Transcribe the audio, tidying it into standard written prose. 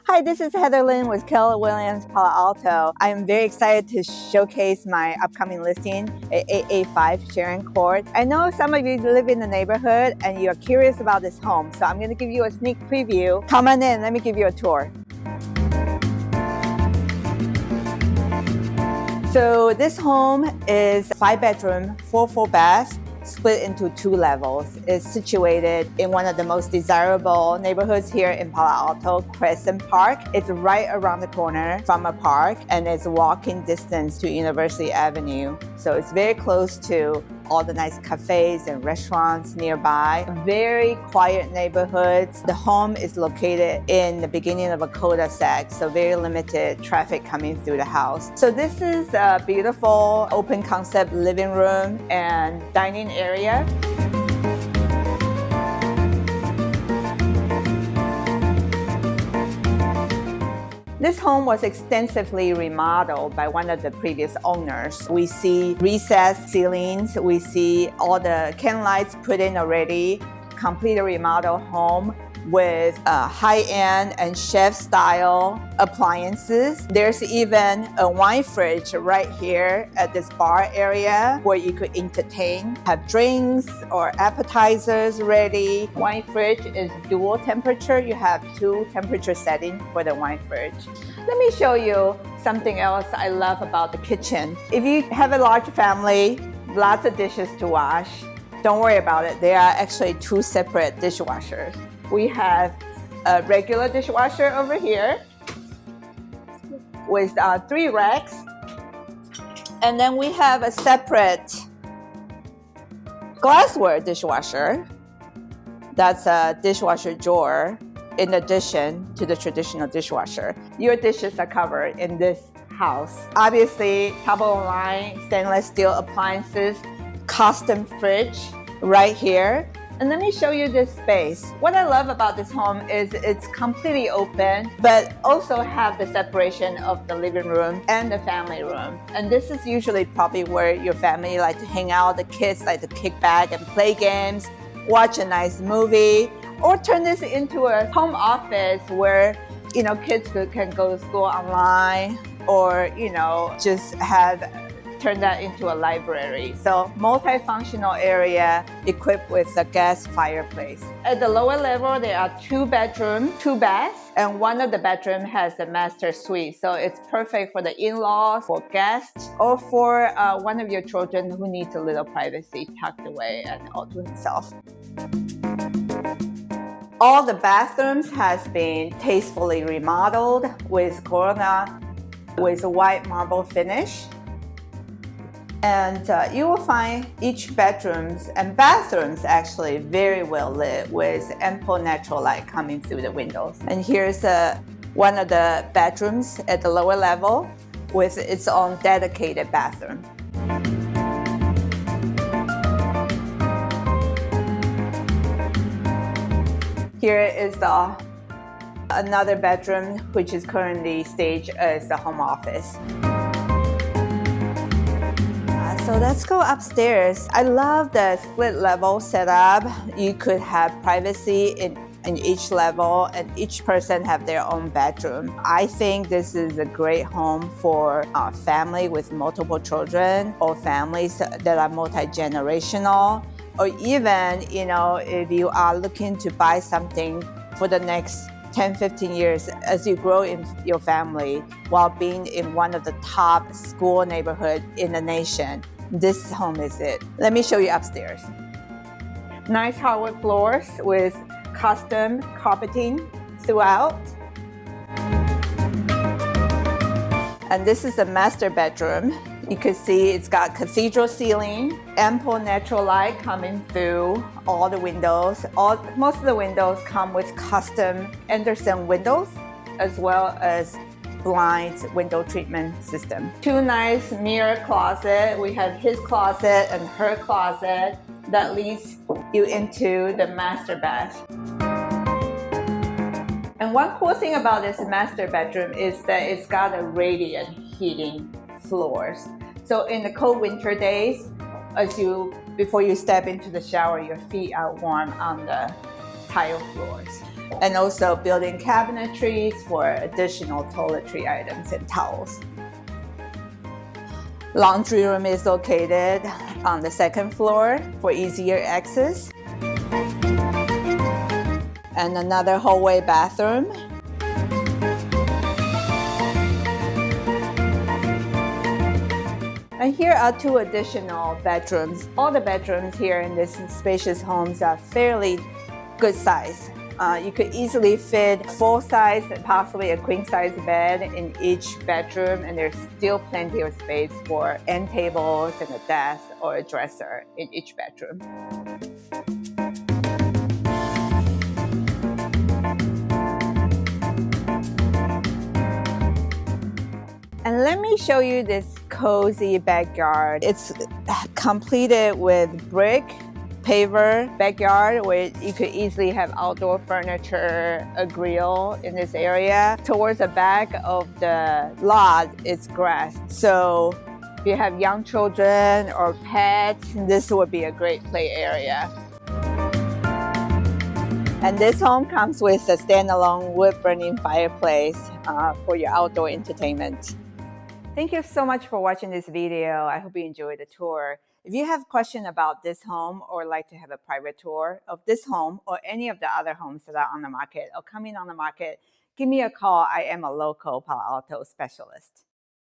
Hi, this is Heather Lynn with Keller Williams Palo Alto. I am very excited to showcase my upcoming listing at 885 Sharon Court. I know some of you live in the neighborhood and you're curious about this home, so I'm going to give you a sneak preview. Come on in, let me give you a tour. So this home is 5-bedroom, 4 full baths, split into 2 levels. It's situated in one of the most desirable neighborhoods here in Palo Alto, Crescent Park. It's right around the corner from a park and it's walking distance to University Avenue. So it's very close to all the nice cafes and restaurants nearby. Very quiet neighborhoods. The home is located in the beginning of a cul-de-sac, so very limited traffic coming through the house. So this is a beautiful open concept living room and dining area. This home was extensively remodeled by one of the previous owners. We see recessed ceilings, we see all the can lights put in already, completely remodeled home with high-end and chef-style appliances. There's even a wine fridge right here at this bar area where you could entertain, have drinks or appetizers ready. Wine fridge is dual temperature. You have 2 temperature settings for the wine fridge. Let me show you something else I love about the kitchen. If you have a large family, lots of dishes to wash, don't worry about it. There are actually 2 separate dishwashers. We have a regular dishwasher over here with 3 racks. And then we have a separate glassware dishwasher. That's a dishwasher drawer in addition to the traditional dishwasher. Your dishes are covered in this house. Obviously, top of the line stainless steel appliances, custom fridge right here. And let me show you this space. What I love about this home is it's completely open, but also have the separation of the living room and the family room. And this is usually probably where your family like to hang out, the kids like to kick back and play games, watch a nice movie, or turn this into a home office where, you know, kids can go to school online or, you know, just turn that into a library. So multifunctional area equipped with a gas fireplace. At the lower level, there are 2 bedrooms, 2 baths, and one of the bedrooms has a master suite. So it's perfect for the in-laws, for guests, or for one of your children who needs a little privacy tucked away and all to himself. All the bathrooms has been tastefully remodeled with corona, with a white marble finish. And you will find each bedrooms and bathrooms actually very well lit with ample natural light coming through the windows. And here's one of the bedrooms at the lower level with its own dedicated bathroom. Here is another bedroom which is currently staged as the home office. So let's go upstairs. I love the split level setup. You could have privacy in each level and each person have their own bedroom. I think this is a great home for a family with multiple children or families that are multi-generational, or even, you know, if you are looking to buy something for the next 10-15 years as you grow in your family while being in one of the top school neighborhoods in the nation. This home is it. Let me show you upstairs. Nice hardwood floors with custom carpeting throughout. And this is the master bedroom. You can see it's got cathedral ceiling, ample natural light coming through all the windows. Most of the windows come with custom Anderson windows as well as blinds window treatment system. 2 nice mirror closet. We have his closet and her closet that leads you into the master bath. And one cool thing about this master bedroom is that it's got a radiant heating floors. So in the cold winter days, before you step into the shower, your feet are warm on the tile floors. And also built-in cabinetries for additional toiletry items and towels. Laundry room is located on the second floor for easier access. And another hallway bathroom. And here are 2 additional bedrooms. All the bedrooms here in this spacious homes are fairly good size. You could easily fit full-size and possibly a queen-size bed in each bedroom, and there's still plenty of space for end tables and a desk or a dresser in each bedroom. And let me show you this cozy backyard. It's completed with brick paver backyard where you could easily have outdoor furniture, a grill in this area. Towards the back of the lot, it's grass. So if you have young children or pets, this would be a great play area. And this home comes with a standalone wood-burning fireplace for your outdoor entertainment. Thank you so much for watching this video. I hope you enjoyed the tour. If you have questions about this home or like to have a private tour of this home or any of the other homes that are on the market or coming on the market, give me a call. I am a local Palo Alto specialist.